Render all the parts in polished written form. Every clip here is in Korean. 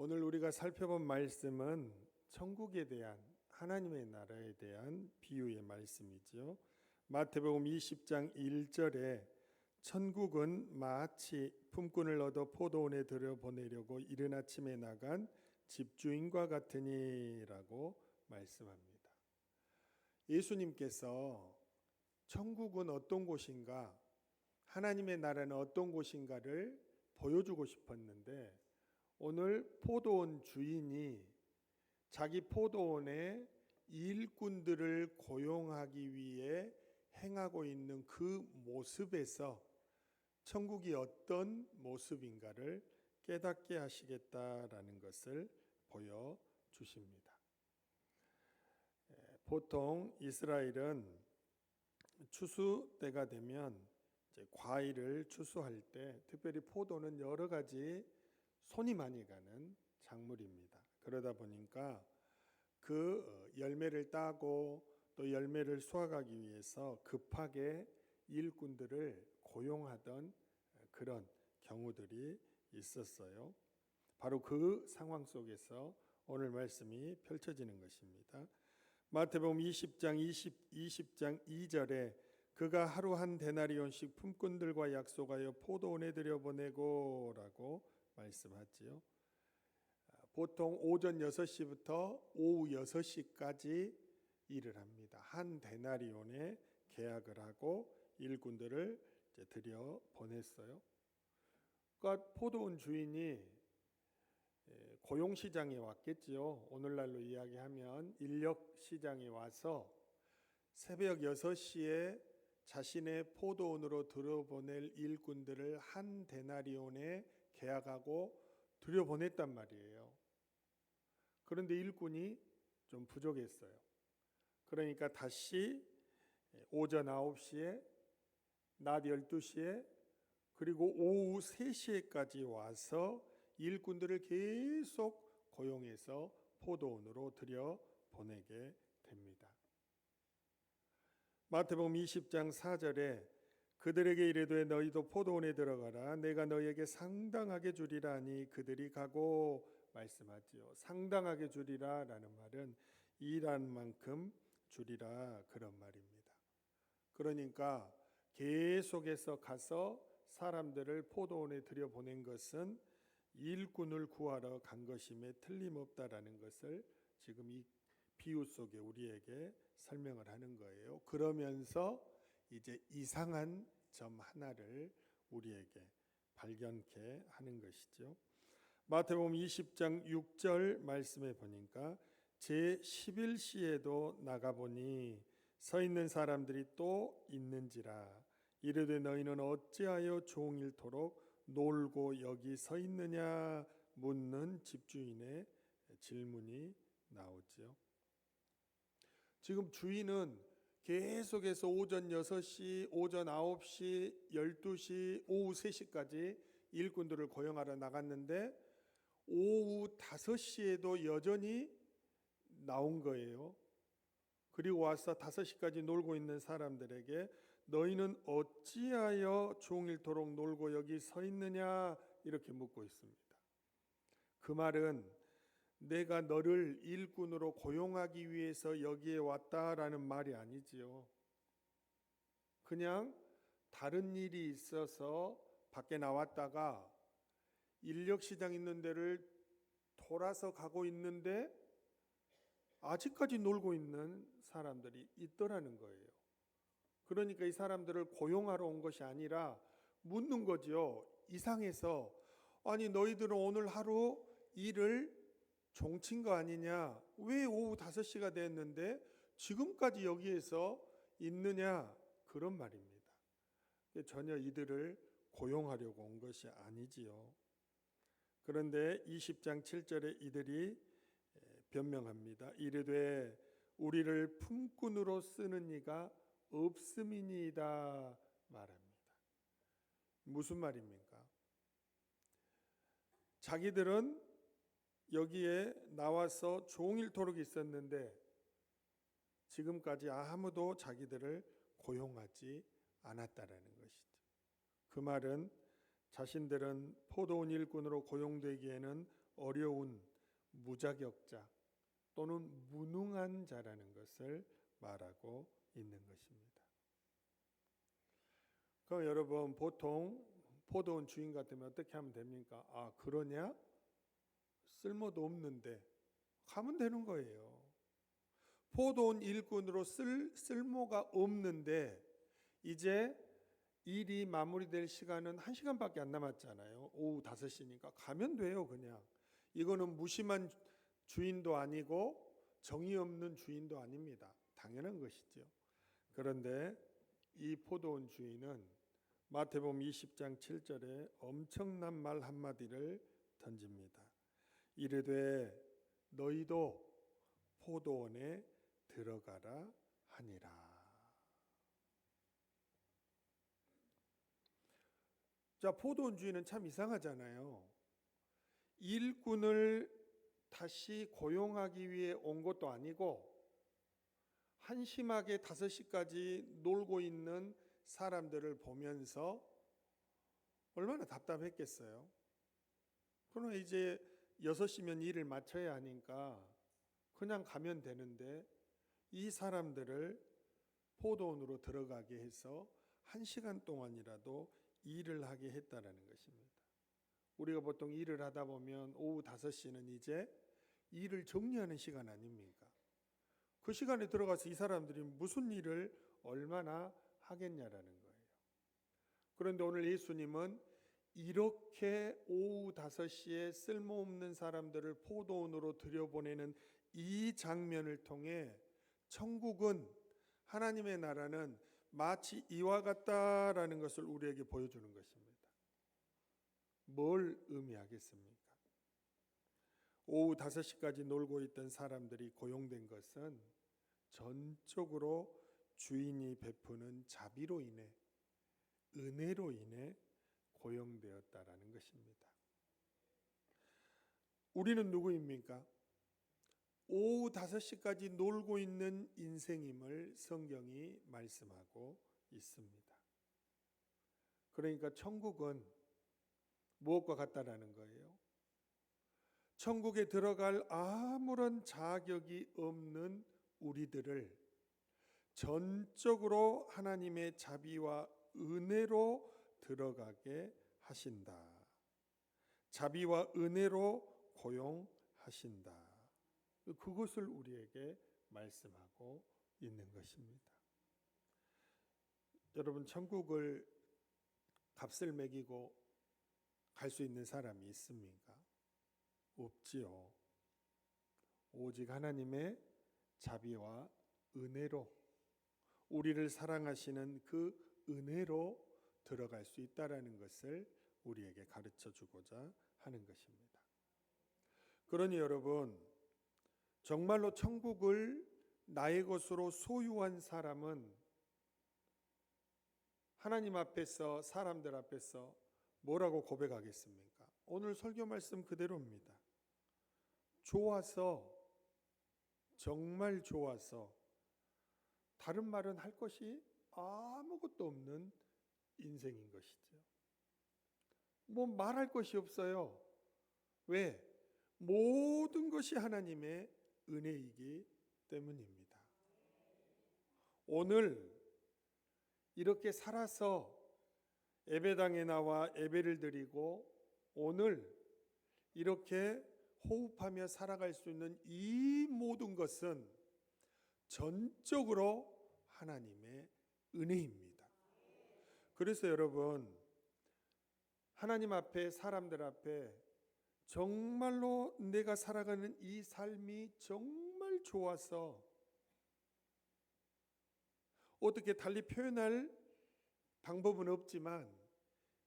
오늘 우리가 살펴본 말씀은 천국에 대한 하나님의 나라에 대한 비유의 말씀이죠. 마태복음 20장 1절에 천국은 마치 품꾼을 얻어 포도원에 들여보내려고 이른 아침에 나간 집주인과 같으니라고 말씀합니다. 예수님께서 천국은 어떤 곳인가, 하나님의 나라는 어떤 곳인가를 보여주고 싶었는데, 오늘 포도원 주인이 자기 포도원에 일꾼들을 고용하기 위해 행하고 있는 그 모습에서 천국이 어떤 모습인가를 깨닫게 하시겠다라는 것을 보여주십니다. 보통 이스라엘은 추수 때가 되면 이제 과일을 추수할 때, 특별히 포도는 여러 가지 손이 많이 가는 작물입니다. 그러다 보니까 그 열매를 따고 또 열매를 수확하기 위해서 급하게 일꾼들을 고용하던 그런 경우들이 있었어요. 바로 그 상황 속에서 오늘 말씀이 펼쳐지는 것입니다. 마태복음 20장 2절에 그가 하루 한 데나리온씩 품꾼들과 약속하여 포도원에 들여보내고 라고 말씀하지요. 보통 오전 6시부터 오후 6시까지 일을 합니다. 한 데나리온에 계약을 하고 일꾼들을 들여보냈어요. 그러니까 포도원 주인이 고용시장에 왔겠지요. 오늘날로 이야기하면 인력시장에 와서 새벽 6시에 자신의 포도원으로 들여보낼 일꾼들을 한 데나리온에 계약하고 들여보냈단 말이에요. 그런데 일꾼이 좀 부족했어요. 그러니까 다시 오전 9시에, 낮 12시에, 그리고 오후 3시에까지 와서 일꾼들을 계속 고용해서 포도원으로 들여보내게 됩니다. 마태복음 20장 4절에 그들에게 이르되 너희도 포도원에 들어가라 내가 너희에게 상당하게 주리라 하니 그들이 가고 말씀하지요. 상당하게 주리라 라는 말은 일한 만큼 주리라 그런 말입니다. 그러니까 계속해서 가서 사람들을 포도원에 들여보낸 것은 일꾼을 구하러 간 것임에 틀림없다라는 것을 지금 이 비유 속에 우리에게 설명을 하는 거예요. 그러면서 이제 이상한 점 하나를 우리에게 발견케 하는 것이죠. 마태복음 20장 6절 말씀에 보니까 제11시에도 나가보니 서 있는 사람들이 또 있는지라 이르되 너희는 어찌하여 종일토록 놀고 여기 서 있느냐 묻는 집주인의 질문이 나오죠. 지금 주인은 계속해서 오전 6시, 오전 9시, 12시, 오후 3시까지 일꾼들을 고용하러 나갔는데 오후 5시에도 여전히 나온 거예요. 그리고 와서 5시까지 놀고 있는 사람들에게 너희는 어찌하여 종일토록 놀고 여기 서 있느냐 이렇게 묻고 있습니다. 그 말은 내가 너를 일꾼으로 고용하기 위해서 여기에 왔다라는 말이 아니지요. 그냥 다른 일이 있어서 밖에 나왔다가 인력시장 있는 데를 돌아서 가고 있는데 아직까지 놀고 있는 사람들이 있더라는 거예요. 그러니까 이 사람들을 고용하러 온 것이 아니라 묻는 거죠. 이상해서 아니 너희들은 오늘 하루 일을 종친 거 아니냐? 왜 오후 5시가 됐는데 지금까지 여기에서 있느냐? 그런 말입니다. 전혀 이들을 고용하려고 온 것이 아니지요. 그런데 20장 7절에 이들이 변명합니다. 이르되 우리를 품꾼으로 쓰는 이가 없음이니이다 말합니다. 무슨 말입니까? 자기들은 여기에 나와서 종일토록 있었는데 지금까지 아무도 자기들을 고용하지 않았다라는 것이죠. 그 말은 자신들은 포도원 일꾼으로 고용되기에는 어려운 무자격자 또는 무능한 자라는 것을 말하고 있는 것입니다. 그럼 여러분 보통 포도원 주인 같으면 어떻게 하면 됩니까? 아, 그러냐? 쓸모도 없는데 가면 되는 거예요. 포도원 일꾼으로 쓸모가 없는데 이제 일이 마무리될 시간은 1시간밖에 안 남았잖아요. 오후 5시니까 가면 돼요. 그냥 이거는 무심한 주인도 아니고 정의 없는 주인도 아닙니다. 당연한 것이죠. 그런데 이 포도원 주인은 마태복음 20장 7절에 엄청난 말 한마디를 던집니다. 이르되 너희도 포도원에 들어가라 하니라. 자, 포도원 주인은 참 이상하잖아요. 일꾼을 다시 고용하기 위해 온 것도 아니고 한심하게 5시까지 놀고 있는 사람들을 보면서 얼마나 답답했겠어요. 그러나 이제 6시면 일을 마쳐야 하니까 그냥 가면 되는데 이 사람들을 포도원으로 들어가게 해서 1시간 동안이라도 일을 하게 했다라는 것입니다. 우리가 보통 일을 하다 보면 오후 5시는 이제 일을 정리하는 시간 아닙니까? 그 시간에 들어가서 이 사람들이 무슨 일을 얼마나 하겠냐라는 거예요. 그런데 오늘 예수님은 이렇게 오후 5시에 쓸모없는 사람들을 포도원으로 들여보내는 이 장면을 통해 천국은, 하나님의 나라는 마치 이와 같다라는 것을 우리에게 보여주는 것입니다. 뭘 의미하겠습니까? 오후 5시까지 놀고 있던 사람들이 고용된 것은 전적으로 주인이 베푸는 자비로 인해, 은혜로 인해 고용되었다라는 것입니다. 우리는 누구입니까? 오후 5시까지 놀고 있는 인생임을 성경이 말씀하고 있습니다. 그러니까 천국은 무엇과 같다라는 거예요? 천국에 들어갈 아무런 자격이 없는 우리들을 전적으로 하나님의 자비와 은혜로 들어가게 하신다. 자비와 은혜로 고용하신다. 그것을 우리에게 말씀하고 있는 것입니다. 여러분, 천국을 값을 매기고 갈 수 있는 사람이 있습니까? 없지요. 오직 하나님의 자비와 은혜로, 우리를 사랑하시는 그 은혜로 들어갈 수 있다라는 것을 우리에게 가르쳐 주고자 하는 것입니다. 그러니 여러분, 정말로 천국을 나의 것으로 소유한 사람은 하나님 앞에서, 사람들 앞에서 뭐라고 고백하겠습니까? 오늘 설교 말씀 그대로입니다. 좋아서, 정말 좋아서 다른 말은 할 것이 아무것도 없는 인생인 것이죠. 뭐 말할 것이 없어요. 왜? 모든 것이 하나님의 은혜이기 때문입니다. 오늘 이렇게 살아서 예배당에 나와 예배를 드리고 오늘 이렇게 호흡하며 살아갈 수 있는 이 모든 것은 전적으로 하나님의 은혜입니다. 그래서 여러분, 하나님 앞에, 사람들 앞에 정말로 내가 살아가는 이 삶이 정말 좋아서 어떻게 달리 표현할 방법은 없지만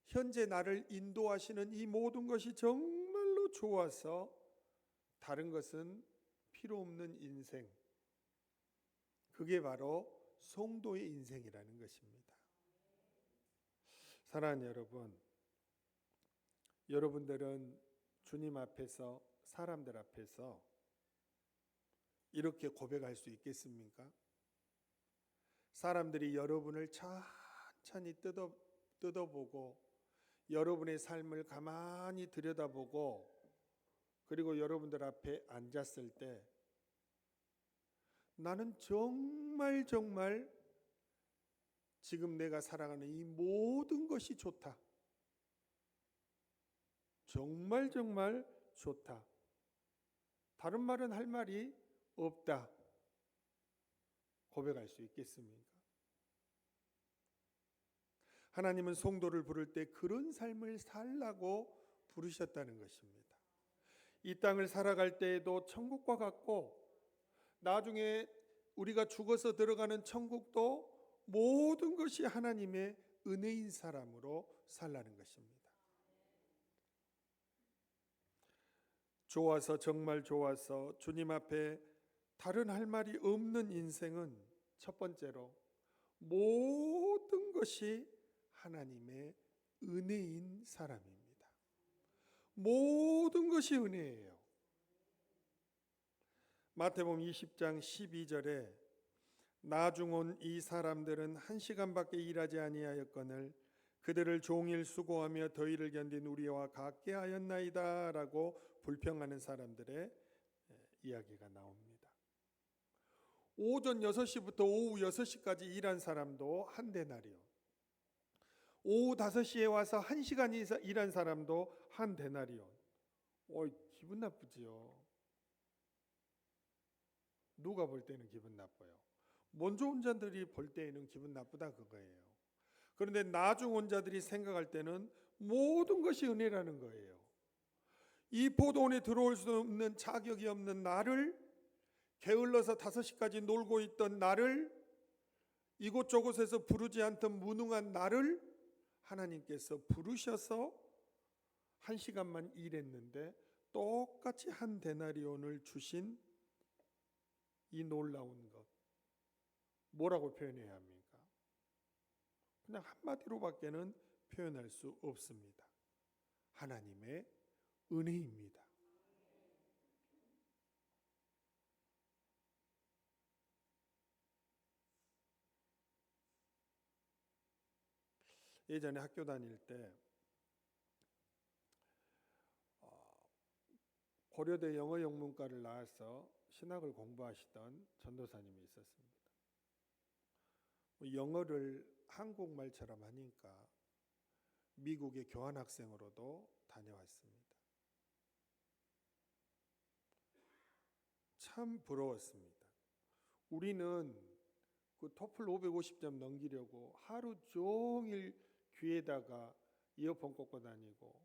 현재 나를 인도하시는 이 모든 것이 정말로 좋아서 다른 것은 필요 없는 인생, 그게 바로 성도의 인생이라는 것입니다. 사랑하는 여러분, 여러분들은 주님 앞에서, 사람들 앞에서 이렇게 고백할 수 있겠습니까? 사람들이 여러분을 천천히 뜯어보고 여러분의 삶을 가만히 들여다보고 그리고 여러분들 앞에 앉았을 때 나는 정말 지금 내가 살아가는 이 모든 것이 좋다. 정말 좋다. 다른 말은 할 말이 없다. 고백할 수 있겠습니까? 하나님은 성도를 부를 때 그런 삶을 살라고 부르셨다는 것입니다. 이 땅을 살아갈 때에도 천국과 같고 나중에 우리가 죽어서 들어가는 천국도 모든 것이 하나님의 은혜인 사람으로 살라는 것입니다. 좋아서 정말 좋아서 주님 앞에 다른 할 말이 없는 인생은 첫 번째로 모든 것이 하나님의 은혜인 사람입니다. 모든 것이 은혜예요. 마태복음 20장 12절에 나중 온 이 사람들은 1시간밖에 일하지 아니하였거늘 그들을 종일 수고하며 더위를 견딘 우리와 같게 하였나이다 라고 불평하는 사람들의 이야기가 나옵니다. 오전 6시부터 오후 6시까지 일한 사람도 한 데나리온, 오후 5시에 와서 1시간 일한 사람도 한 데나리온. 기분 나쁘지요. 누가 볼 때는 기분 나빠요. 먼저 온 자들이 볼 때에는 기분 나쁘다 그거예요. 그런데 나중 온 자들이 생각할 때는 모든 것이 은혜라는 거예요. 이 포도원에 들어올 수 없는 자격이 없는 나를, 게을러서 5시까지 놀고 있던 나를, 이곳저곳에서 부르지 않던 무능한 나를 하나님께서 부르셔서 1시간만 일했는데 똑같이 한 데나리온을 주신 이 놀라운 것, 뭐라고 표현해야 합니까? 그냥 한마디로밖에는 표현할 수 없습니다. 하나님의 은혜입니다. 예전에 학교 다닐 때 고려대 영어영문과를 나와서 신학을 공부하시던 전도사님이 있었습니다. 영어를 한국말처럼 하니까 미국의 교환학생으로도 다녀왔습니다. 참 부러웠습니다. 우리는 그 토플 550점 넘기려고 하루 종일 귀에다가 이어폰 꽂고 다니고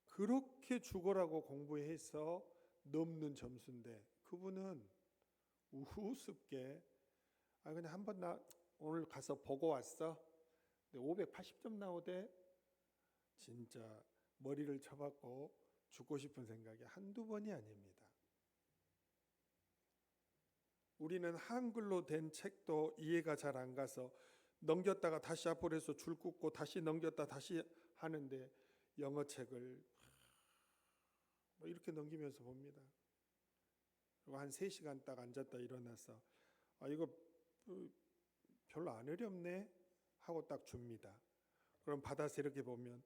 그렇게 죽어라고 공부해서 넘는 점수인데 그분은 우습게 그냥 한번 나 오늘 가서 보고 왔어. 근데 580점 나오대. 진짜 머리를 쳐박고 죽고 싶은 생각이 한두 번이 아닙니다. 우리는 한글로 된 책도 이해가 잘 안 가서 넘겼다가 다시 앞으로 해서 줄 긋고 다시 넘겼다 다시 하는데 영어 책을 이렇게 넘기면서 봅니다. 그리고 한 3시간 딱 앉았다 일어나서 이거 별로 안 어렵네 하고 딱 줍니다. 그럼 받아서 이렇게 보면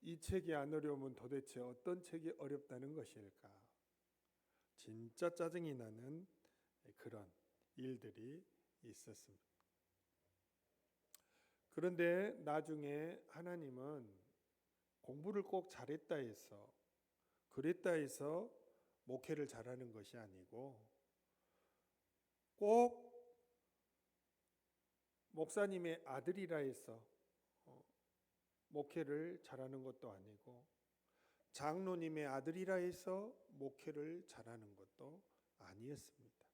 이 책이 안 어려우면 도대체 어떤 책이 어렵다는 것일까? 진짜 짜증이 나는 그런 일들이 있었습니다. 그런데 나중에 하나님은 공부를 꼭 잘했다 해서 그랬다 해서 목회를 잘하는 것이 아니고 꼭 목사님의 아들이라 해서 목회를 잘하는 것도 아니고 장로님의 아들이라 해서 목회를 잘하는 것도 아니었습니다.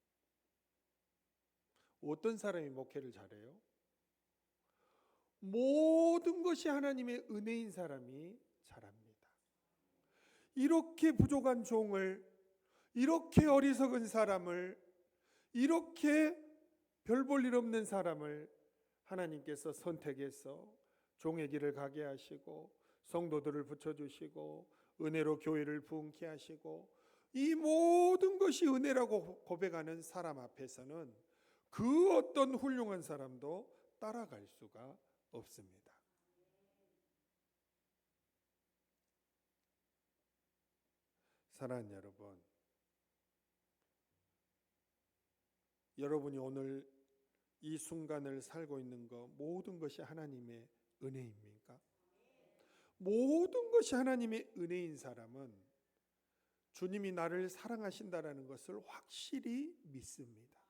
어떤 사람이 목회를 잘해요? 모든 것이 하나님의 은혜인 사람이 잘합니다. 이렇게 부족한 종을, 이렇게 어리석은 사람을, 이렇게 별 볼 일 없는 사람을 하나님께서 선택해서 종의 길을 가게 하시고 성도들을 붙여주시고 은혜로 교회를 부흥케 하시고 이 모든 것이 은혜라고 고백하는 사람 앞에서는 그 어떤 훌륭한 사람도 따라갈 수가 없습니다. 사랑하는 여러분, 여러분이 오늘 이 순간을 살고 있는 것 모든 것이 하나님의 은혜입니까? 모든 것이 하나님의 은혜인 사람은 주님이 나를 사랑하신다라는 것을 확실히 믿습니다.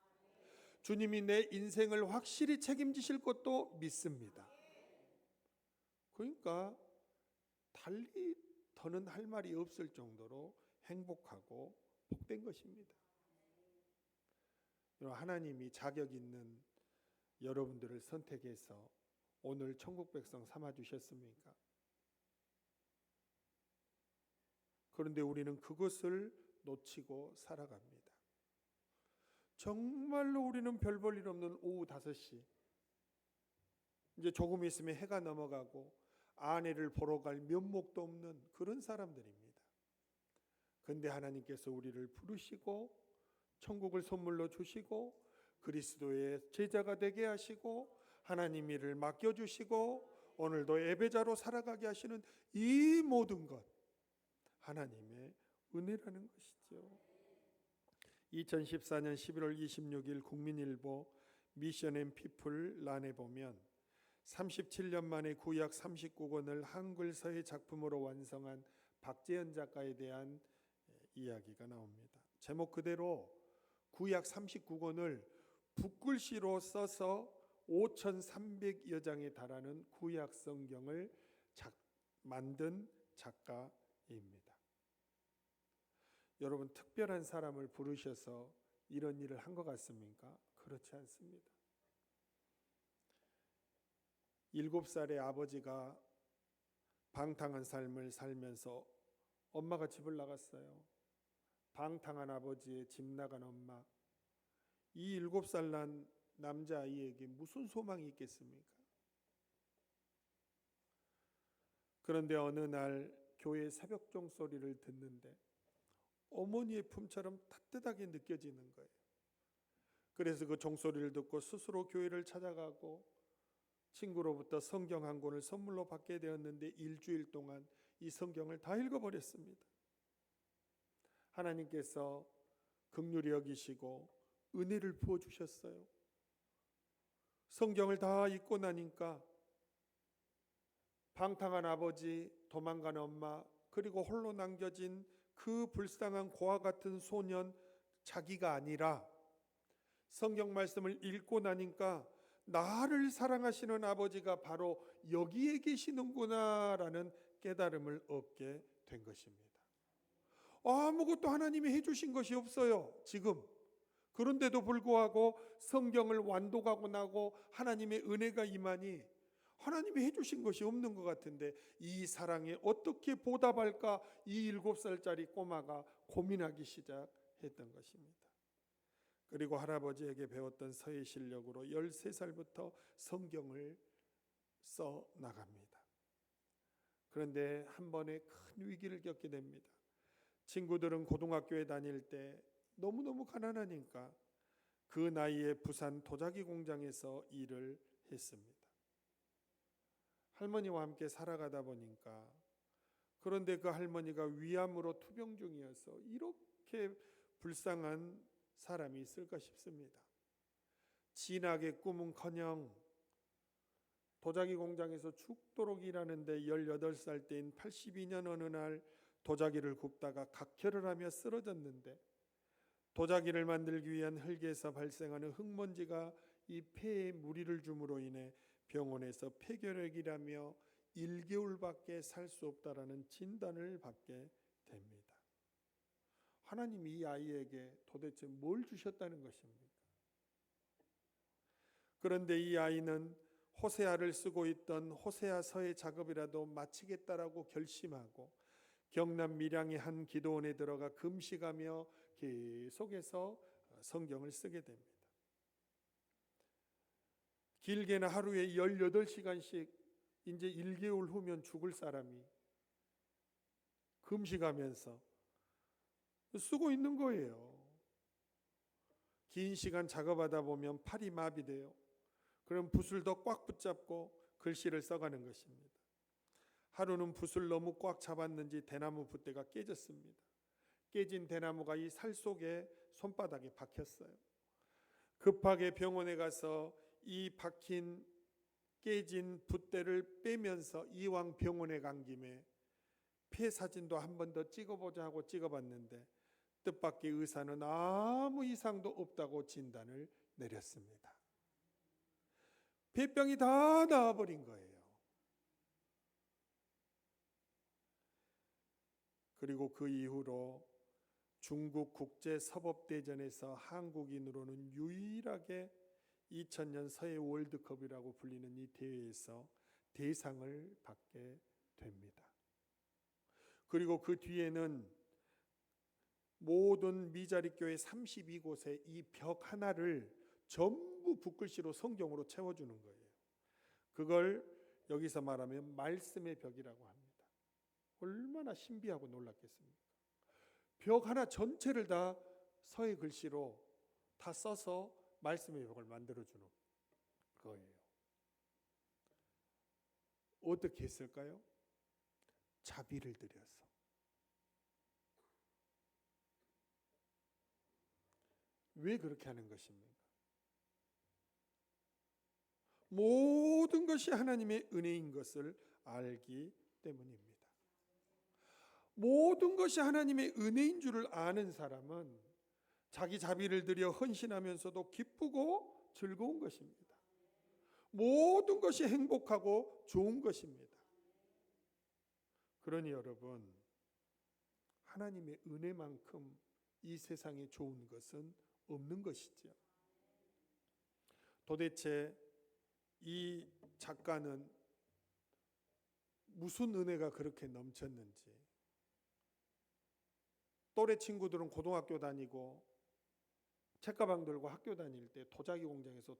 주님이 내 인생을 확실히 책임지실 것도 믿습니다. 그러니까 달리 더는 할 말이 없을 정도로 행복하고 복된 것입니다. 하나님이 자격 있는 여러분들을 선택해서 오늘 천국 백성 삼아 주셨습니까? 그런데 우리는 그것을 놓치고 살아갑니다. 정말로 우리는 별 볼 일 없는 오후 5시, 이제 조금 있으면 해가 넘어가고 아내를 보러 갈 면목도 없는 그런 사람들입니다. 그런데 하나님께서 우리를 부르시고 천국을 선물로 주시고 그리스도의 제자가 되게 하시고 하나님 일을 맡겨주시고 오늘도 예배자로 살아가게 하시는 이 모든 것, 하나님의 은혜라는 것이죠. 2014년 11월 26일 국민일보 미션 앤 피플 란에 보면 37년 만에 구약 39권을 한글 서예 작품으로 완성한 박재현 작가에 대한 이야기가 나옵니다. 제목 그대로 구약 39권을 붓글씨로 써서 5,300여 장에 달하는 구약 성경을 만든 작가입니다. 여러분, 특별한 사람을 부르셔서 이런 일을 한 것 같습니까? 그렇지 않습니다. 7살의 아버지가 방탕한 삶을 살면서 엄마가 집을 나갔어요. 방탕한 아버지의 집 나간 엄마, 이 7살 난 남자아이에게 무슨 소망이 있겠습니까? 그런데 어느 날 교회 새벽 종소리를 듣는데 어머니의 품처럼 따뜻하게 느껴지는 거예요. 그래서 그 종소리를 듣고 스스로 교회를 찾아가고 친구로부터 성경 한 권을 선물로 받게 되었는데 일주일 동안 이 성경을 다 읽어버렸습니다. 하나님께서 긍휼히 여기시고 은혜를 부어주셨어요. 성경을 다 읽고 나니까 방탕한 아버지, 도망간 엄마, 그리고 홀로 남겨진 그 불쌍한 고아 같은 소년, 자기가 아니라 성경 말씀을 읽고 나니까 나를 사랑하시는 아버지가 바로 여기에 계시는구나라는 깨달음을 얻게 된 것입니다. 아무것도 하나님이 해주신 것이 없어요, 지금. 그런데도 불구하고 성경을 완독하고 나고 하나님의 은혜가 임하니 하나님이 해주신 것이 없는 것 같은데 이 사랑에 어떻게 보답할까 이 7살짜리 꼬마가 고민하기 시작했던 것입니다. 그리고 할아버지에게 배웠던 서예 실력으로 13살부터 성경을 써 나갑니다. 그런데 한 번에 큰 위기를 겪게 됩니다. 친구들은 고등학교에 다닐 때 너무너무 가난하니까 그 나이에 부산 도자기 공장에서 일을 했습니다. 할머니와 함께 살아가다 보니까, 그런데 그 할머니가 위암으로 투병 중이어서 이렇게 불쌍한 사람이 있을까 싶습니다. 진하게 꿈은커녕 도자기 공장에서 죽도록 일하는데 18살 때인 82년 어느 날 도자기를 굽다가 각혈을 하며 쓰러졌는데 도자기를 만들기 위한 흙에서 발생하는 흙먼지가 이 폐에 무리를 줌으로 인해 병원에서 폐결핵이라며 1개월밖에 살 수 없다라는 진단을 받게 됩니다. 하나님이 이 아이에게 도대체 뭘 주셨다는 것입니까? 그런데 이 아이는 호세아를 쓰고 있던 호세아서의 작업이라도 마치겠다라고 결심하고 경남 밀양의 한 기도원에 들어가 금식하며 계속해서 성경을 쓰게 됩니다. 길게는 하루에 18시간씩 이제 1개월 후면 죽을 사람이 금식하면서 쓰고 있는 거예요. 긴 시간 작업하다 보면 팔이 마비돼요. 그럼 붓을 더 꽉 붙잡고 글씨를 써가는 것입니다. 하루는 붓을 너무 꽉 잡았는지 대나무 붓대가 깨졌습니다. 깨진 대나무가 이 살 속에 손바닥에 박혔어요. 급하게 병원에 가서 이 박힌 깨진 붓대를 빼면서 이왕 병원에 간 김에 폐 사진도 한 번 더 찍어보자 하고 찍어봤는데 뜻밖의 의사는 아무 이상도 없다고 진단을 내렸습니다. 폐병이 다 나아버린 거예요. 그리고 그 이후로 중국 국제서법대전에서 한국인으로는 유일하게 2000년 서해 월드컵이라고 불리는 이 대회에서 대상을 받게 됩니다. 그리고 그 뒤에는 모든 미자립교회 32곳에 이 벽 하나를 전부 붓글씨로 성경으로 채워주는 거예요. 그걸 여기서 말하면 말씀의 벽이라고 합니다. 얼마나 신비하고 놀랍겠습니까? 벽 하나 전체를 다 서예 글씨로 다 써서 말씀의 벽을 만들어주는 거예요. 어떻게 했을까요? 자비를 들여서. 왜 그렇게 하는 것입니까? 모든 것이 하나님의 은혜인 것을 알기 때문입니다. 모든 것이 하나님의 은혜인 줄을 아는 사람은 자기 자비를 들여 헌신하면서도 기쁘고 즐거운 것입니다. 모든 것이 행복하고 좋은 것입니다. 그러니 여러분, 하나님의 은혜만큼 이 세상에 좋은 것은 없는 것이죠. 도대체 이 작가는 무슨 은혜가 그렇게 넘쳤는지, 또래 친구들은 고등학교 다니고 책가방 들고 학교 다닐 때 도자기 공장에서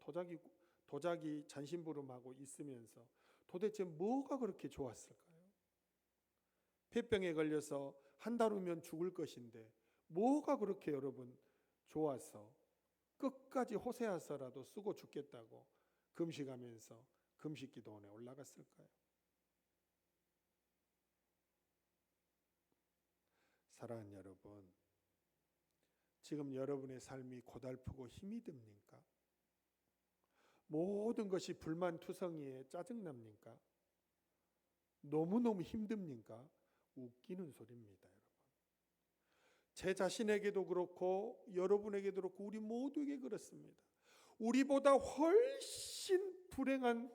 도자기 잔심부름하고 있으면서 도대체 뭐가 그렇게 좋았을까요? 폐병에 걸려서 한 달 후면 죽을 것인데 뭐가 그렇게 여러분 좋아서 끝까지 호세아서라도 쓰고 죽겠다고 금식하면서 금식기도원에 올라갔을까요? 사랑하는 여러분, 지금 여러분의 삶이 고달프고 힘이 듭니까? 모든 것이 불만투성이에 짜증납니까? 너무너무 힘듭니까? 웃기는 소리입니다, 여러분. 제 자신에게도 그렇고 여러분에게도 그렇고 우리 모두에게 그렇습니다. 우리보다 훨씬 불행한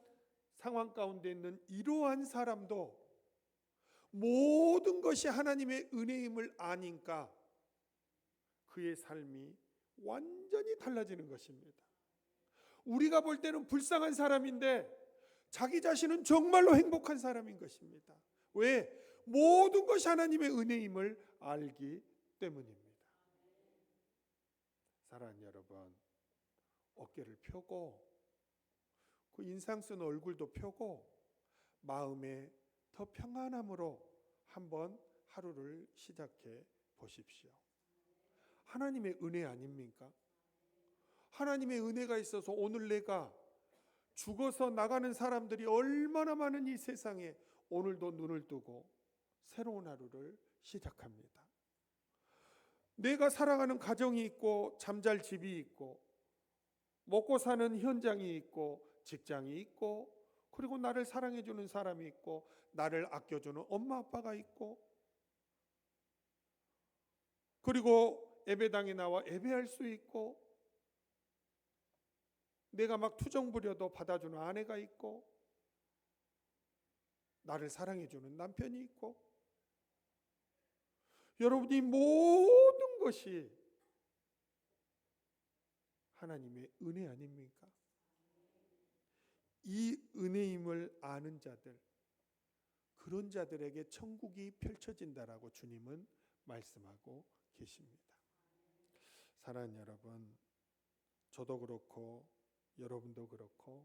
상황 가운데 있는 이러한 사람도 모든 것이 하나님의 은혜임을 아니까 그의 삶이 완전히 달라지는 것입니다. 우리가 볼 때는 불쌍한 사람인데 자기 자신은 정말로 행복한 사람인 것입니다. 왜? 모든 것이 하나님의 은혜임을 알기 때문입니다. 사랑하는 여러분, 어깨를 펴고 그 인상 쓴 얼굴도 펴고 마음에 더 평안함으로 한번 하루를 시작해 보십시오. 하나님의 은혜 아닙니까? 하나님의 은혜가 있어서 오늘 내가 죽어서 나가는 사람들이 얼마나 많은 이 세상에 오늘도 눈을 뜨고 새로운 하루를 시작합니다. 내가 살아가는 가정이 있고 잠잘 집이 있고 먹고 사는 현장이 있고 직장이 있고 그리고 나를 사랑해주는 사람이 있고 나를 아껴주는 엄마 아빠가 있고 그리고 예배당에 나와 예배할 수 있고 내가 막 투정 부려도 받아주는 아내가 있고 나를 사랑해주는 남편이 있고 여러분이 모든 것이 하나님의 은혜 아닙니까? 이 은혜임을 아는 자들, 그런 자들에게 천국이 펼쳐진다라고 주님은 말씀하고 계십니다. 사랑하는 여러분, 저도 그렇고 여러분도 그렇고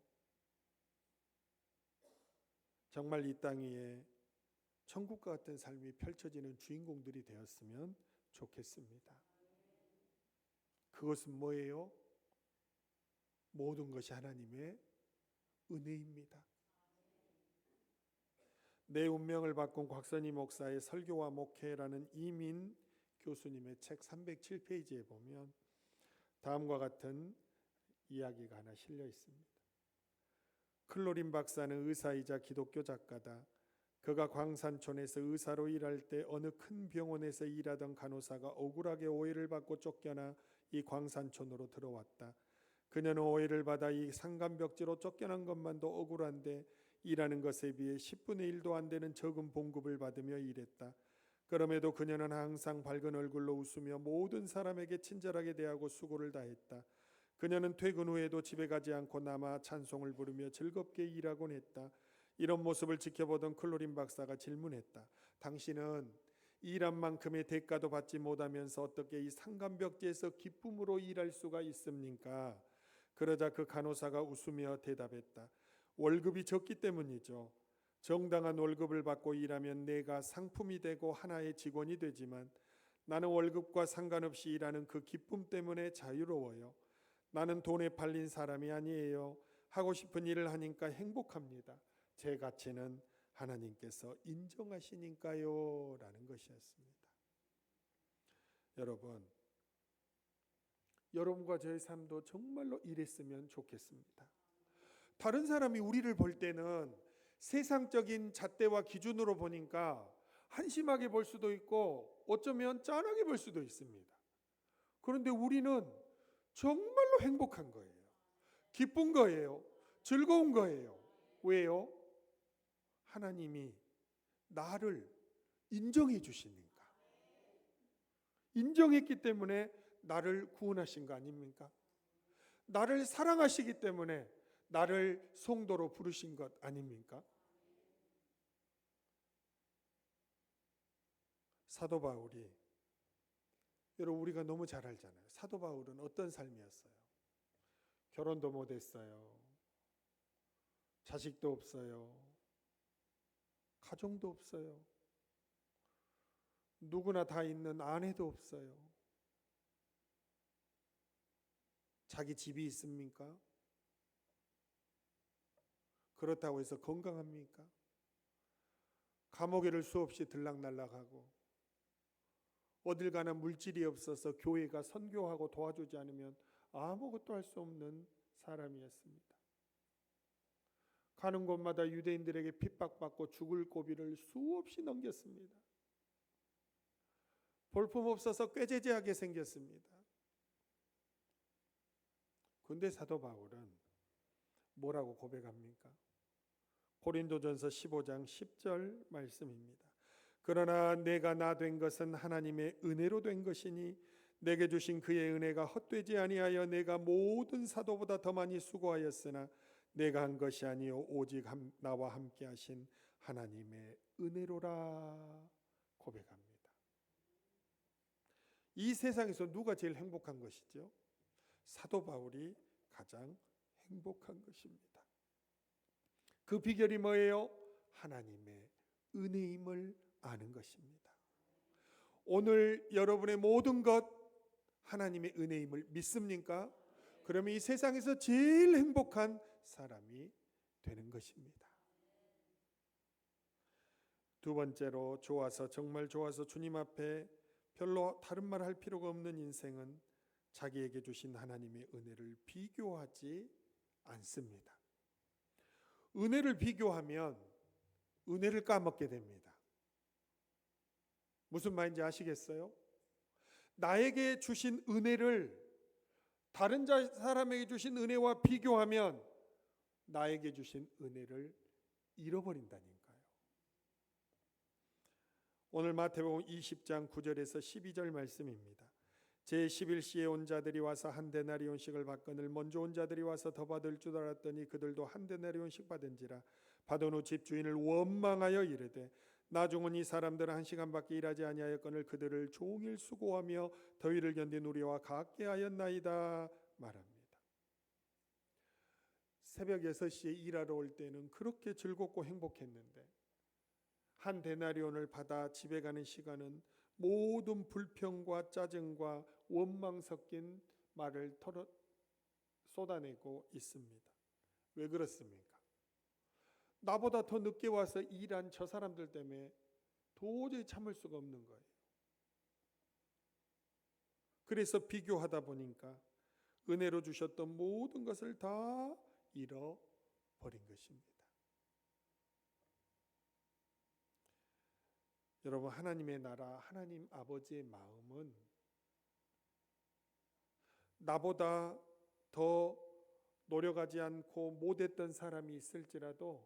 정말 이 땅 위에 천국과 같은 삶이 펼쳐지는 주인공들이 되었으면 좋겠습니다. 그것은 뭐예요? 모든 것이 하나님의 은혜입니다. 내 운명을 바꾼 곽선희 목사의 설교와 목회라는 이민 교수님의 책 307페이지에 보면 다음과 같은 이야기가 하나 실려 있습니다. 클로린 박사는 의사이자 기독교 작가다. 그가 광산촌에서 의사로 일할 때 어느 큰 병원에서 일하던 간호사가 억울하게 오해를 받고 쫓겨나 이 광산촌으로 들어왔다. 그녀는 오해를 받아 이 상간벽지로 쫓겨난 것만도 억울한데 일하는 것에 비해 10분의 1도 안 되는 적은 봉급을 받으며 일했다. 그럼에도 그녀는 항상 밝은 얼굴로 웃으며 모든 사람에게 친절하게 대하고 수고를 다했다. 그녀는 퇴근 후에도 집에 가지 않고 남아 찬송을 부르며 즐겁게 일하곤 했다. 이런 모습을 지켜보던 클로린 박사가 질문했다. 당신은 일한 만큼의 대가도 받지 못하면서 어떻게 이 상간벽지에서 기쁨으로 일할 수가 있습니까? 그러자 그 간호사가 웃으며 대답했다. 월급이 적기 때문이죠. 정당한 월급을 받고 일하면 내가 상품이 되고 하나의 직원이 되지만 나는 월급과 상관없이 일하는 그 기쁨 때문에 자유로워요. 나는 돈에 팔린 사람이 아니에요. 하고 싶은 일을 하니까 행복합니다. 제 가치는 하나님께서 인정하시니까요. 라는 것이었습니다. 여러분과 저의 삶도 정말로 이랬으면 좋겠습니다. 다른 사람이 우리를 볼 때는 세상적인 잣대와 기준으로 보니까 한심하게 볼 수도 있고 어쩌면 짠하게 볼 수도 있습니다. 그런데 우리는 정말로 행복한 거예요. 기쁜 거예요. 즐거운 거예요. 왜요? 하나님이 나를 인정해 주시니까. 인정했기 때문에 나를 구원하신 거 아닙니까? 나를 사랑하시기 때문에 나를 성도로 부르신 것 아닙니까? 사도 바울이, 여러분 우리가 너무 잘 알잖아요. 사도 바울은 어떤 삶이었어요? 결혼도 못했어요. 자식도 없어요. 가정도 없어요. 누구나 다 있는 아내도 없어요. 자기 집이 있습니까? 그렇다고 해서 건강합니까? 감옥에를 수없이 들락날락하고 어딜 가나 물질이 없어서 교회가 선교하고 도와주지 않으면 아무것도 할 수 없는 사람이었습니다. 가는 곳마다 유대인들에게 핍박받고 죽을 고비를 수없이 넘겼습니다. 볼품없어서 꾀죄죄하게 생겼습니다. 근데 사도 바울은 뭐라고 고백합니까? 고린도전서 15장 10절 말씀입니다. 그러나 내가 나 된 것은 하나님의 은혜로 된 것이니 내게 주신 그의 은혜가 헛되지 아니하여 내가 모든 사도보다 더 많이 수고하였으나 내가 한 것이 아니요 오직 나와 함께 하신 하나님의 은혜로라 고백합니다. 이 세상에서 누가 제일 행복한 것이죠? 사도 바울이 가장 행복한 것입니다. 그 비결이 뭐예요? 하나님의 은혜임을 아는 것입니다. 오늘 여러분의 모든 것 하나님의 은혜임을 믿습니까? 그러면 이 세상에서 제일 행복한 사람이 되는 것입니다. 두 번째로 정말 좋아서 주님 앞에 별로 다른 말 할 필요가 없는 인생은 자기에게 주신 하나님의 은혜를 비교하지 않습니다. 은혜를 비교하면 은혜를 까먹게 됩니다. 무슨 말인지 아시겠어요? 나에게 주신 은혜를 다른 사람에게 주신 은혜와 비교하면 나에게 주신 은혜를 잃어버린다니까요. 오늘 마태복음 20장 9절에서 12절 말씀입니다. 제11시에 온 자들이 와서 한 데나리온씩을 받거늘 먼저 온 자들이 와서 더 받을 줄 알았더니 그들도 한 데나리온씩 받은지라. 받은 후 집주인을 원망하여 이르되 나중은 이 사람들은 1시간밖에 일하지 아니하였거늘 그들을 종일 수고하며 더위를 견딘 우리와 같게 하였나이다 말합니다. 새벽 6시에 일하러 올 때는 그렇게 즐겁고 행복했는데 한 데나리온을 받아 집에 가는 시간은 모든 불평과 짜증과 원망 섞인 말을 쏟아내고 있습니다. 왜 그렇습니까? 나보다 더 늦게 와서 일한 저 사람들 때문에 도저히 참을 수가 없는 거예요. 그래서 비교하다 보니까 은혜로 주셨던 모든 것을 다 잃어버린 것입니다. 여러분, 하나님의 나라, 하나님 아버지의 마음은 나보다 더 노력하지 않고 못했던 사람이 있을지라도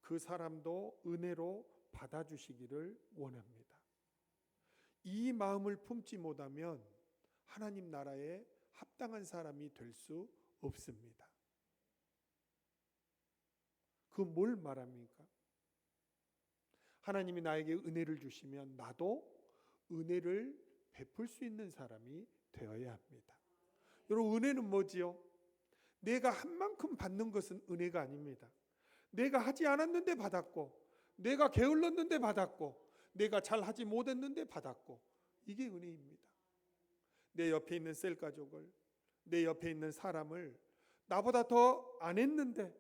그 사람도 은혜로 받아주시기를 원합니다. 이 마음을 품지 못하면 하나님 나라에 합당한 사람이 될 수 없습니다. 그 뭘 말합니까? 하나님이 나에게 은혜를 주시면 나도 은혜를 베풀 수 있는 사람이 되어야 합니다. 여러분, 은혜는 뭐지요? 내가 한 만큼 받는 것은 은혜가 아닙니다. 내가 하지 않았는데 받았고, 내가 게을렀는데 받았고, 내가 잘하지 못했는데 받았고, 이게 은혜입니다. 내 옆에 있는 셀 가족을, 내 옆에 있는 사람을 나보다 더 안 했는데,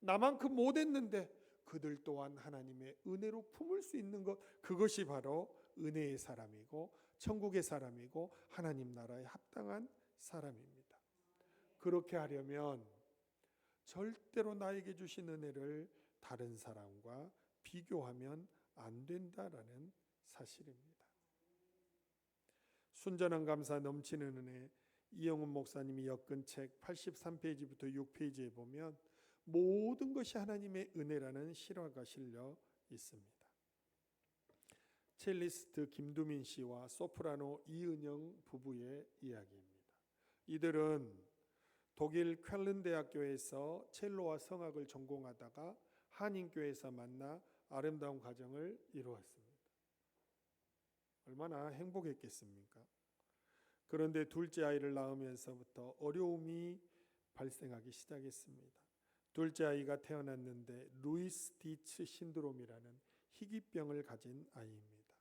나만큼 못했는데 그들 또한 하나님의 은혜로 품을 수 있는 것, 그것이 바로 은혜의 사람이고 천국의 사람이고 하나님 나라에 합당한 사람입니다. 그렇게 하려면 절대로 나에게 주신 은혜를 다른 사람과 비교하면 안 된다라는 사실입니다. 순전한 감사 넘치는 은혜, 이영훈 목사님이 엮은 책 83페이지부터 6페이지에 보면 모든 것이 하나님의 은혜라는 실화가 실려 있습니다. 첼리스트 김두민 씨와 소프라노 이은영 부부의 이야기입니다. 이들은 독일 쾰른 대학교에서 첼로와 성악을 전공하다가 한인교회에서 만나 아름다운 가정을 이루었습니다. 얼마나 행복했겠습니까? 그런데 둘째 아이를 낳으면서부터 어려움이 발생하기 시작했습니다. 둘째 아이가 태어났는데 루이스-디츠 신드롬이라는 희귀병을 가진 아이입니다.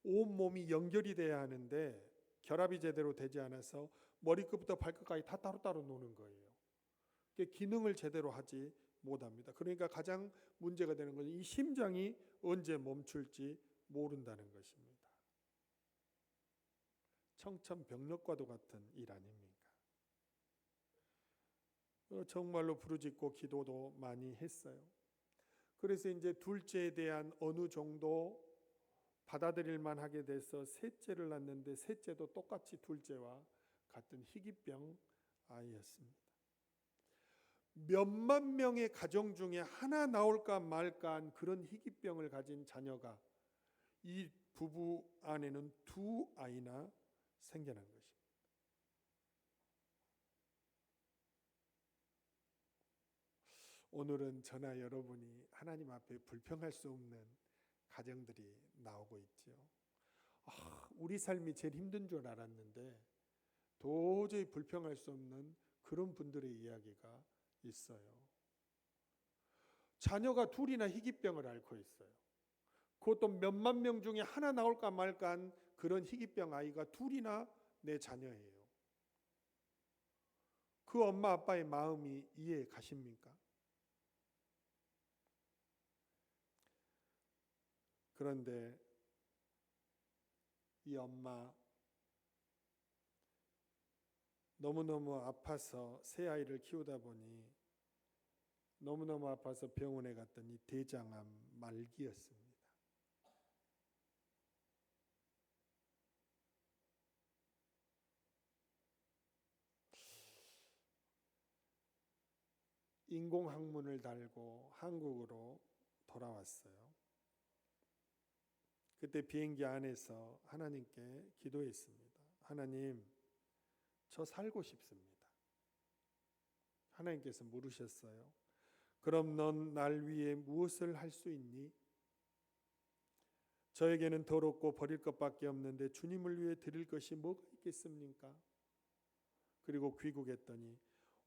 온몸이 연결이 돼야 하는데 결합이 제대로 되지 않아서 머리끝부터 발끝까지 다 따로따로 노는 거예요. 기능을 제대로 하지 못합니다. 그러니까 가장 문제가 되는 것은 이 심장이 언제 멈출지 모른다는 것입니다. 청천벽력과도 같은 일 아닙니까? 정말로 부르짖고 기도도 많이 했어요. 그래서 이제 둘째에 대한 어느 정도 받아들일만 하게 돼서 셋째를 낳는데 셋째도 똑같이 둘째와 같은 희귀병 아이였습니다. 몇만 명의 가정 중에 하나 나올까 말까 한 그런 희귀병을 가진 자녀가 이 부부 안에는 두 아이나 생겨난 것입니다. 오늘은 저나 여러분이 하나님 앞에 불평할 수 없는 가정들이 나오고 있죠. 우리 삶이 제일 힘든 줄 알았는데 도저히 불평할 수 없는 그런 분들의 이야기가 있어요. 자녀가 둘이나 희귀병을 앓고 있어요. 그것도 몇만 명 중에 하나 나올까 말까 한 그런 희귀병 아이가 둘이나 내 자녀예요. 그 엄마 아빠의 마음이 이해 가십니까? 그런데 이 엄마 너무너무 아파서 새 아이를 키우다 보니 너무너무 아파서 병원에 갔더니 대장암 말기였습니다. 인공항문을 달고 한국으로 돌아왔어요. 그때 비행기 안에서 하나님께 기도했습니다. 하나님, 저 살고 싶습니다. 하나님께서 물으셨어요. 그럼 넌 날 위해 무엇을 할 수 있니? 저에게는 더럽고 버릴 것밖에 없는데 주님을 위해 드릴 것이 뭐가 있겠습니까? 그리고 귀국했더니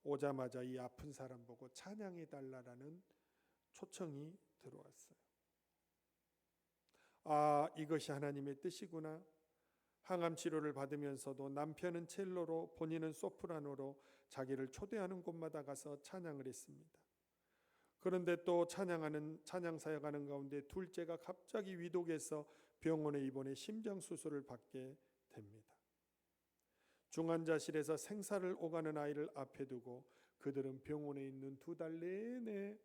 오자마자 이 아픈 사람 보고 찬양해 달라라는 초청이 들어왔어요. 이것이 하나님의 뜻이구나. 항암 치료를 받으면서도 남편은 첼로로 본인은 소프라노로 자기를 초대하는 곳마다 가서 찬양을 했습니다. 그런데 또 찬양 사역하는 가운데 둘째가 갑자기 위독해서 병원에 입원해 심장 수술을 받게 됩니다. 중환자실에서 생사를 오가는 아이를 앞에 두고 그들은 병원에 있는 2달 내내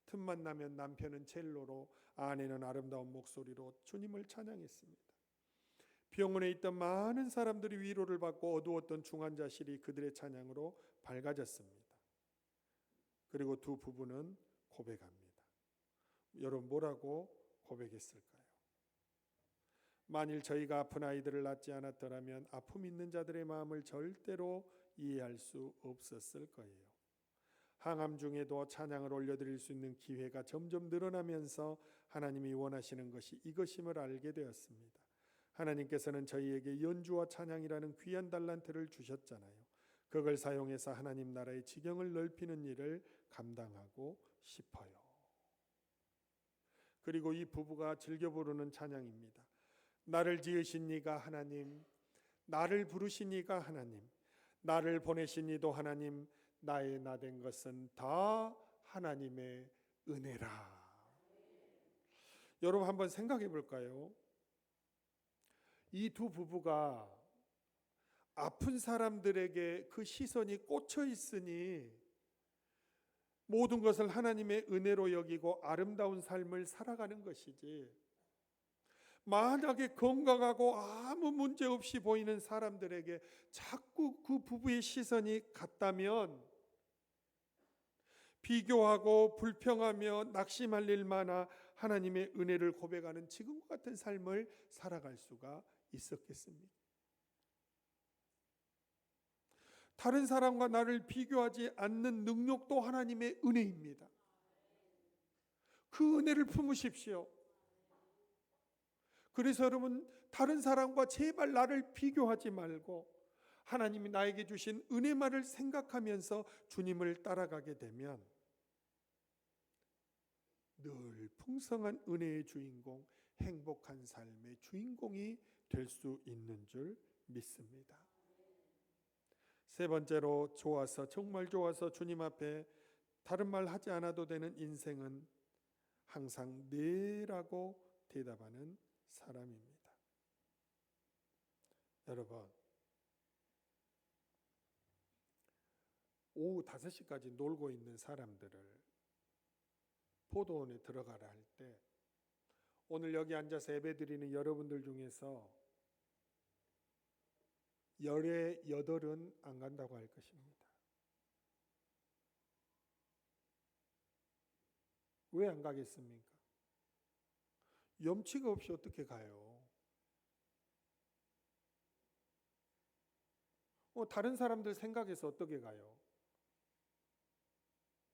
틈만 나면 남편은 첼로로, 아내는 아름다운 목소리로 주님을 찬양했습니다. 병원에 있던 많은 사람들이 위로를 받고 어두웠던 중환자실이 그들의 찬양으로 밝아졌습니다. 그리고 두 부부는 고백합니다. 여러분, 뭐라고 고백했을까요? 만일 저희가 아픈 아이들을 낳지 않았더라면 아픔 있는 자들의 마음을 절대로 이해할 수 없었을 거예요. 항암 중에도 찬양을 올려드릴 수 있는 기회가 점점 늘어나면서 하나님이 원하시는 것이 이것임을 알게 되었습니다. 하나님께서는 저희에게 연주와 찬양이라는 귀한 달란트를 주셨잖아요. 그걸 사용해서 하나님 나라의 지경을 넓히는 일을 감당하고 싶어요. 그리고 이 부부가 즐겨 부르는 찬양입니다. 나를 지으신 이가 하나님, 나를 부르신 이가 하나님, 나를 보내신 이도 하나님, 나의 나 된 것은 다 하나님의 은혜라. 여러분, 한번 생각해 볼까요? 이 두 부부가 아픈 사람들에게 그 시선이 꽂혀 있으니 모든 것을 하나님의 은혜로 여기고 아름다운 삶을 살아가는 것이지, 만약에 건강하고 아무 문제 없이 보이는 사람들에게 자꾸 그 부부의 시선이 갔다면 비교하고 불평하며 낙심할 일 많아 하나님의 은혜를 고백하는 지금과 같은 삶을 살아갈 수가 있었겠습니까? 다른 사람과 나를 비교하지 않는 능력도 하나님의 은혜입니다. 그 은혜를 품으십시오. 그래서 여러분, 다른 사람과 제발 나를 비교하지 말고 하나님이 나에게 주신 은혜만을 생각하면서 주님을 따라가게 되면 늘 풍성한 은혜의 주인공, 행복한 삶의 주인공이 될 수 있는 줄 믿습니다. 세 번째로, 좋아서, 정말 좋아서 주님 앞에 다른 말 하지 않아도 되는 인생은 항상 네라고 대답하는 사람입니다. 여러분, 오후 5시까지 놀고 있는 사람들을 포도원에 들어가라 할 때 오늘 여기 앉아서 예배드리는 여러분들 중에서 18은 안 간다고 할 것입니다. 왜 안 가겠습니까? 염치가 없이 어떻게 가요? 다른 사람들 생각해서 어떻게 가요?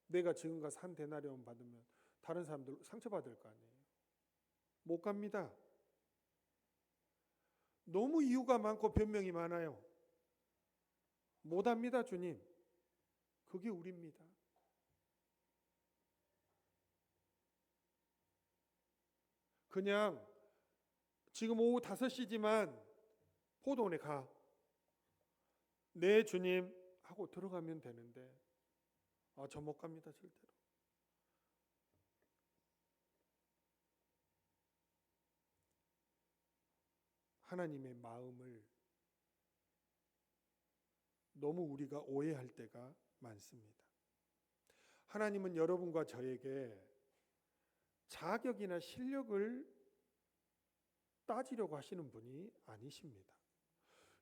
내가 지금 가서 한 데나리온 받으면 다른 사람들 상처받을 거 아니에요? 못 갑니다. 너무 이유가 많고 변명이 많아요. 못 합니다, 주님. 그게 우리입니다. 그냥 지금 오후 5시지만 포도원에 가. 네, 주님 하고 들어가면 되는데, 저 못 갑니다, 절대로. 하나님의 마음을 너무 우리가 오해할 때가 많습니다. 하나님은 여러분과 저에게 자격이나 실력을 따지려고 하시는 분이 아니십니다.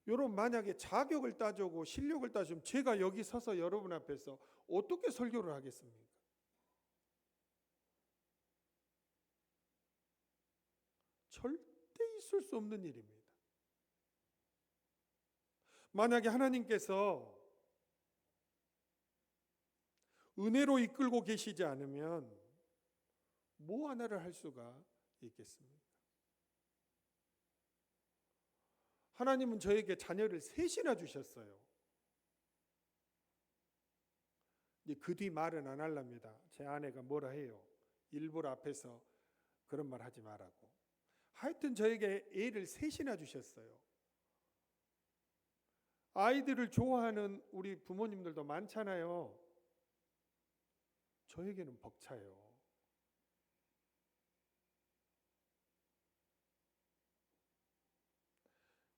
여러분, 만약에 자격을 따지고 실력을 따지면 제가 여기 서서 여러분 앞에서 어떻게 설교를 하겠습니까? 절대 있을 수 없는 일입니다. 만약에 하나님께서 은혜로 이끌고 계시지 않으면 뭐 하나를 할 수가 있겠습니까? 하나님은 저에게 자녀를 3이나 주셨어요. 그 뒤 말은 안 할랍니다. 제 아내가 뭐라 해요? 일부러 앞에서 그런 말 하지 말라고. 하여튼 저에게 애를 3이나 주셨어요. 아이들을 좋아하는 우리 부모님들도 많잖아요. 저에게는 벅차요.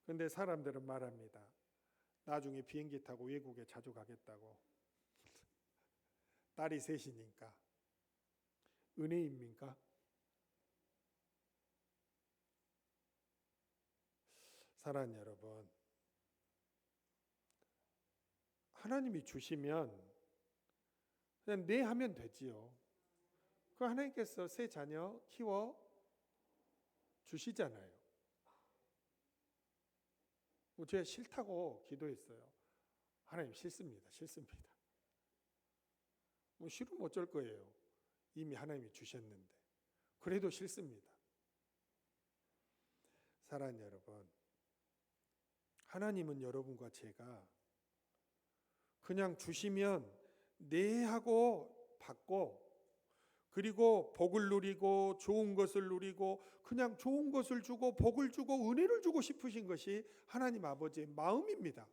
그런데 사람들은 말합니다. 나중에 비행기 타고 외국에 자주 가겠다고. 딸이 셋이니까. 은혜입니까? 사랑하는 여러분, 하나님이 주시면 그냥 네 하면 되지요. 그 하나님께서 새 자녀 키워 주시잖아요. 제가 싫다고 기도했어요. 하나님 싫습니다. 싫으면 어쩔 거예요. 이미 하나님이 주셨는데. 그래도 싫습니다. 사랑하는 여러분, 하나님은 여러분과 제가 그냥 주시면 네 하고 받고, 그리고 복을 누리고 좋은 것을 누리고 그냥 좋은 것을 주고 복을 주고 은혜를 주고 싶으신 것이 하나님 아버지의 마음입니다.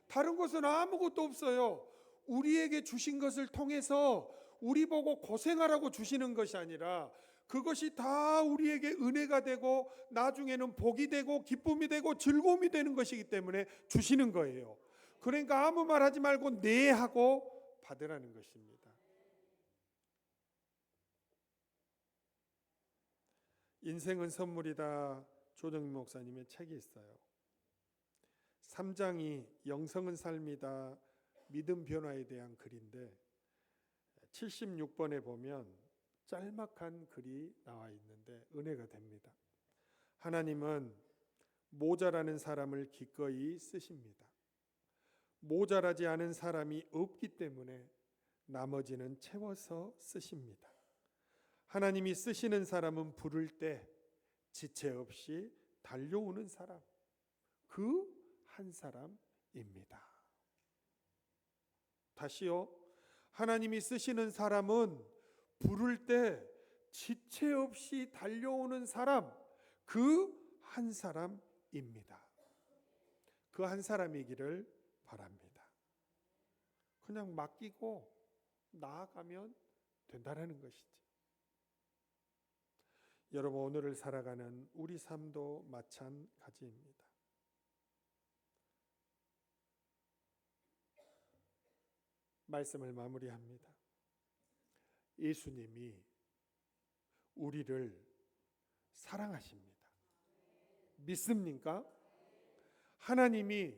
다른 것은 아무것도 없어요. 우리에게 주신 것을 통해서 우리 보고 고생하라고 주시는 것이 아니라 그것이 다 우리에게 은혜가 되고 나중에는 복이 되고 기쁨이 되고 즐거움이 되는 것이기 때문에 주시는 거예요. 그러니까 아무 말 하지 말고 네 하고 받으라는 것입니다. 인생은 선물이다. 조정민 목사님의 책이 있어요. 3장이 영성은 삶이다. 믿음 변화에 대한 글인데 76번에 보면 짤막한 글이 나와 있는데 은혜가 됩니다. 하나님은 모자라는 사람을 기꺼이 쓰십니다. 모자라지 않은 사람이 없기 때문에 나머지는 채워서 쓰십니다. 하나님이 쓰시는 사람은 부를 때 지체 없이 달려오는 사람, 그 한 사람입니다. 다시요. 하나님이 쓰시는 사람은 부를 때 지체 없이 달려오는 사람, 그 한 사람입니다. 그 한 사람이기를 바랍니다. 그냥 맡기고 나아가면 된다는 것이지. 여러분, 오늘을 살아가는 우리 삶도 마찬가지입니다. 말씀을 마무리합니다. 예수님이 우리를 사랑하십니다. 믿습니까? 하나님이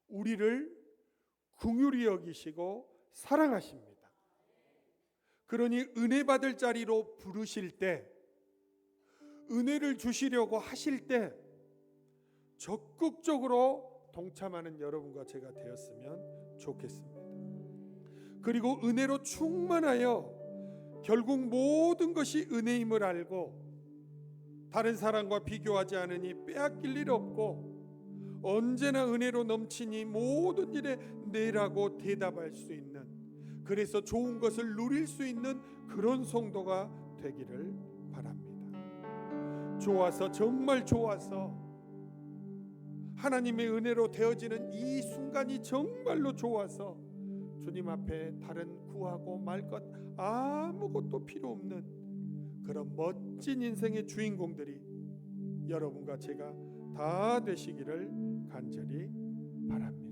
우리를 긍휼히 여기시고 사랑하십니다. 그러니 은혜 받을 자리로 부르실 때, 은혜를 주시려고 하실 때 적극적으로 동참하는 여러분과 제가 되었으면 좋겠습니다. 그리고 은혜로 충만하여 결국 모든 것이 은혜임을 알고 다른 사람과 비교하지 않으니 빼앗길 일 없고 언제나 은혜로 넘치니 모든 일에 네라고 대답할 수 있는, 그래서 좋은 것을 누릴 수 있는 그런 성도가 되기를 바랍니다. 좋아서, 정말 좋아서, 하나님의 은혜로 되어지는 이 순간이 정말로 좋아서 주님 앞에 다른 구하고 말 것 아무것도 필요 없는 그런 멋진 인생의 주인공들이 여러분과 제가 다 되시기를 간절히 바랍니다.